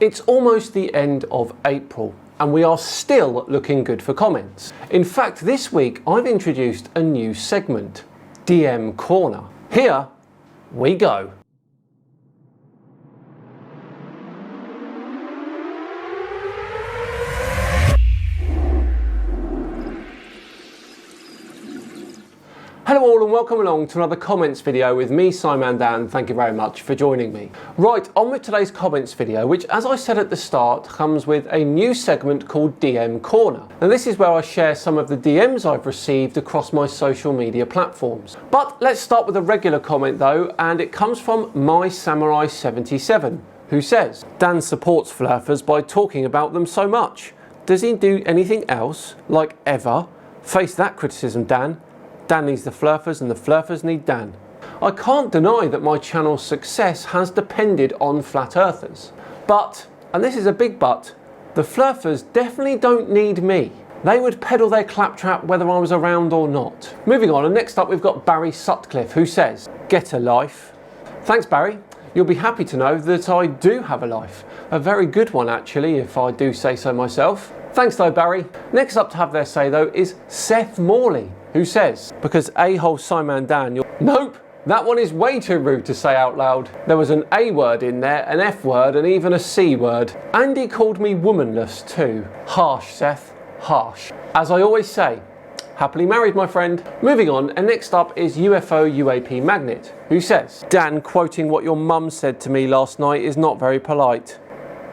It's almost the end of April and we are still looking good for comments. In fact, this week I've introduced a new segment, DM Corner. Here we go. Hello all and welcome along to another comments video with me, Simon Dan. Thank you very much for joining me. Right, on with today's comments video, which as I said at the start, comes with a new segment called DM Corner. Now this is where I share some of the DMs I've received across my social media platforms. But let's start with a regular comment though, and it comes from MySamurai77, who says, Dan supports flurfers by talking about them so much. Does he do anything else, like ever? Face that criticism, Dan. Dan needs the flurfers and the flurfers need Dan. I can't deny that my channel's success has depended on flat earthers. But, and this is a big but, the flurfers definitely don't need me. They would peddle their claptrap whether I was around or not. Moving on, and next up we've got Barry Sutcliffe, who says, get a life. Thanks Barry. You'll be happy to know that I do have a life. A very good one actually, if I do say so myself. Thanks though Barry. Next up to have their say though is Seth Morley, who says, because a-hole Simon Dan, you're... Nope, that one is way too rude to say out loud. There was an A word in there, an F word and even a C word. And he called me womanless too. Harsh Seth, harsh. As I always say, happily married my friend. Moving on, and next up is UFO UAP Magnet, who says, Dan, quoting what your mum said to me last night is not very polite.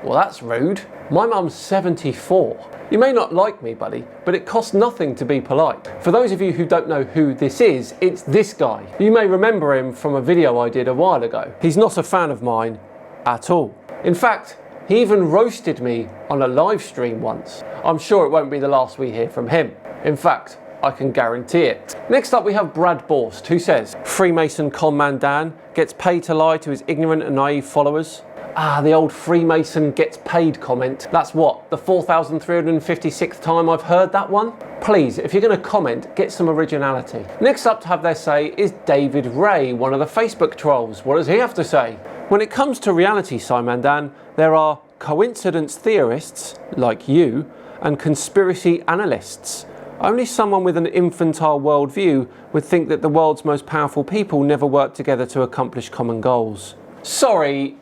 Well that's rude. My mum's 74. You may not like me, buddy, but it costs nothing to be polite. For those of you who don't know who this is, it's this guy. You may remember him from a video I did a while ago. He's not a fan of mine at all. In fact, he even roasted me on a live stream once. I'm sure it won't be the last we hear from him. In fact, I can guarantee it. Next up we have Brad Borst, who says, Freemason conman Dan gets paid to lie to his ignorant and naive followers. Ah, the old Freemason gets paid comment. That's what, the 4,356th time I've heard that one? Please, if you're going to comment, get some originality. Next up to have their say is David Ray, one of the Facebook trolls. What does he have to say? When it comes to reality, Simon Dan, there are coincidence theorists, like you, and conspiracy analysts. Only someone with an infantile worldview would think that the world's most powerful people never work together to accomplish common goals. Sorry,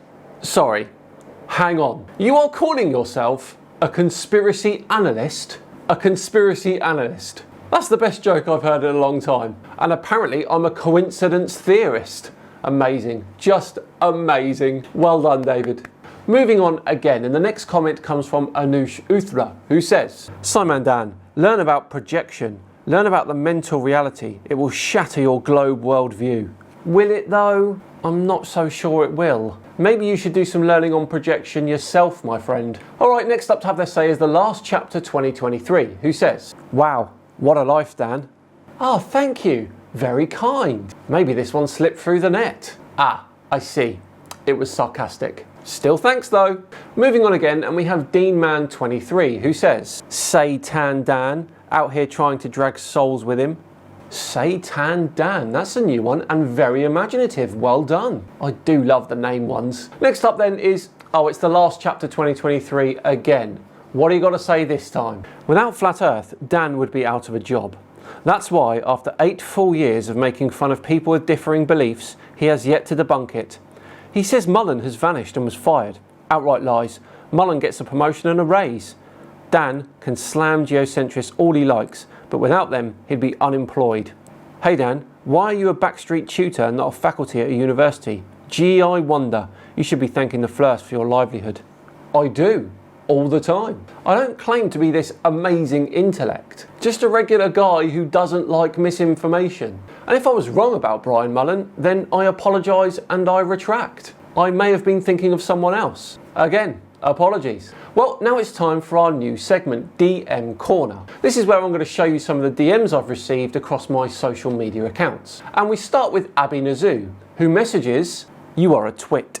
hang on. You are calling yourself a conspiracy analyst? A conspiracy analyst. That's the best joke I've heard in a long time. And apparently I'm a coincidence theorist. Amazing, just amazing. Well done, David. Moving on again, and the next comment comes from Anush Uthra, who says, Simon Dan, learn about projection. Learn about the mental reality. It will shatter your globe worldview. Will it though? I'm not so sure it will. Maybe you should do some learning on projection yourself, my friend. Alright, next up to have their say is the last chapter 2023, who says, wow, what a life, Dan. Ah, thank you. Very kind. Maybe this one slipped through the net. Ah, I see. It was sarcastic. Still thanks though. Moving on again, and we have DeanMan23, who says, Satan Dan, out here trying to drag souls with him. Satan Dan, that's a new one and very imaginative. Well done. I do love the name ones. Next up then is, oh, it's the last chapter 2023 again. What do you got to say this time? Without Flat Earth, Dan would be out of a job. That's why, after 8 full years of making fun of people with differing beliefs, he has yet to debunk it. He says Mullen has vanished and was fired. Outright lies. Mullen gets a promotion and a raise. Dan can slam geocentrists all he likes, but without them, he'd be unemployed. Hey Dan, why are you a backstreet tutor and not a faculty at a university? Gee, I wonder. You should be thanking the flirts for your livelihood. I do, all the time. I don't claim to be this amazing intellect. Just a regular guy who doesn't like misinformation. And if I was wrong about Brian Mullen, then I apologise and I retract. I may have been thinking of someone else. Again, apologies. Well, now it's time for our new segment, DM Corner. This is where I'm going to show you some of the DMs I've received across my social media accounts. And we start with Abby Nazu, who messages, you are a twit.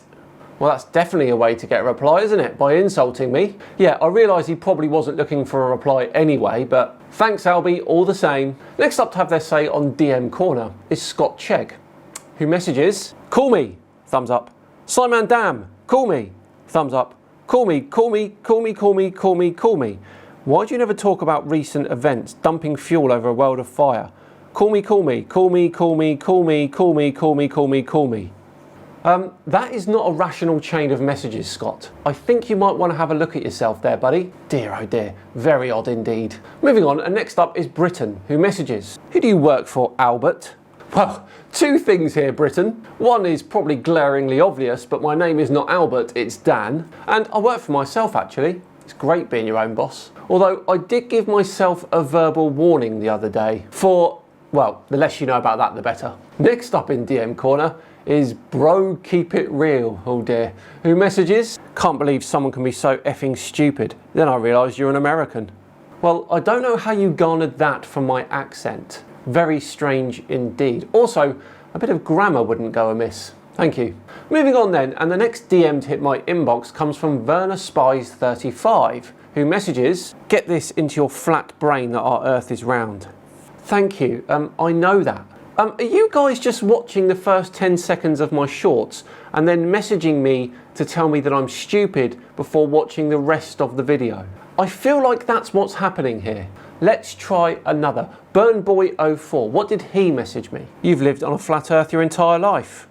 Well, that's definitely a way to get a reply, isn't it? By insulting me. Yeah, I realise he probably wasn't looking for a reply anyway, but thanks Albie, all the same. Next up to have their say on DM Corner is Scott Chegg, who messages, call me, thumbs up. Simon Dam, call me, thumbs up. Call me, call me, call me, call me, call me, call me. Why do you never talk about recent events, dumping fuel over a world of fire? Call me, call me, call me, call me, call me, call me, call me, call me, call me. That is not a rational chain of messages, Scott. I think you might want to have a look at yourself there, buddy. Dear, oh dear, very odd indeed. Moving on, and next up is Britain, who messages. Who do you work for, Albert? Well, two things here, Britain. One is probably glaringly obvious, but my name is not Albert, it's Dan. And I work for myself, actually. It's great being your own boss. Although I did give myself a verbal warning the other day for, well, the less you know about that, the better. Next up in DM Corner is Bro Keep It Real, oh dear, who messages, can't believe someone can be so effing stupid. Then I realise you're an American. Well, I don't know how you garnered that from my accent. Very strange indeed. Also, a bit of grammar wouldn't go amiss. Thank you. Moving on then, and the next DM to hit my inbox comes from Werner Spies 35, who messages, get this into your flat brain that our Earth is round. Thank you, I know that. Are you guys just watching the first 10 seconds of my shorts and then messaging me to tell me that I'm stupid before watching the rest of the video? I feel like that's what's happening here. Let's try another. Burnboy04, what did he message me? You've lived on a flat Earth your entire life.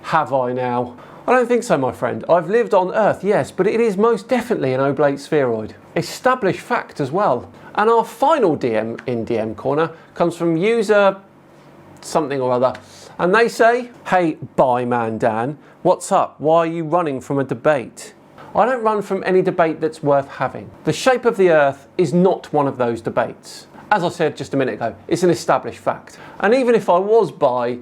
Have I now? I don't think so, my friend. I've lived on Earth, yes, but it is most definitely an oblate spheroid. Established fact as well. And our final DM in DM Corner comes from user something or other, and they say, hey, bye man Dan, what's up? Why are you running from a debate? I don't run from any debate that's worth having. The shape of the Earth is not one of those debates. As I said just a minute ago, it's an established fact. And even if I was bi,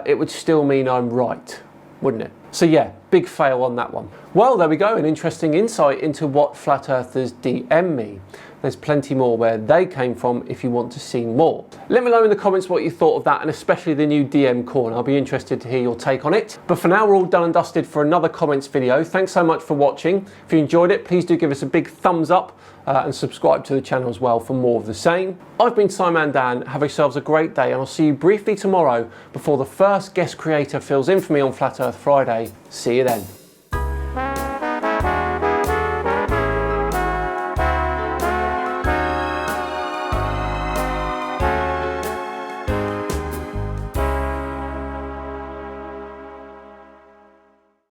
it would still mean I'm right, wouldn't it? So yeah, big fail on that one. Well, there we go, an interesting insight into what flat earthers DM me. There's plenty more where they came from if you want to see more. Let me know in the comments what you thought of that, and especially the new DM Corner. I'll be interested to hear your take on it. But for now, we're all done and dusted for another comments video. Thanks so much for watching. If you enjoyed it, please do give us a big thumbs up and subscribe to the channel as well for more of the same. I've been Simon Dan. Have yourselves a great day, and I'll see you briefly tomorrow before the first guest creator fills in for me on Flat Earth Friday. See you then.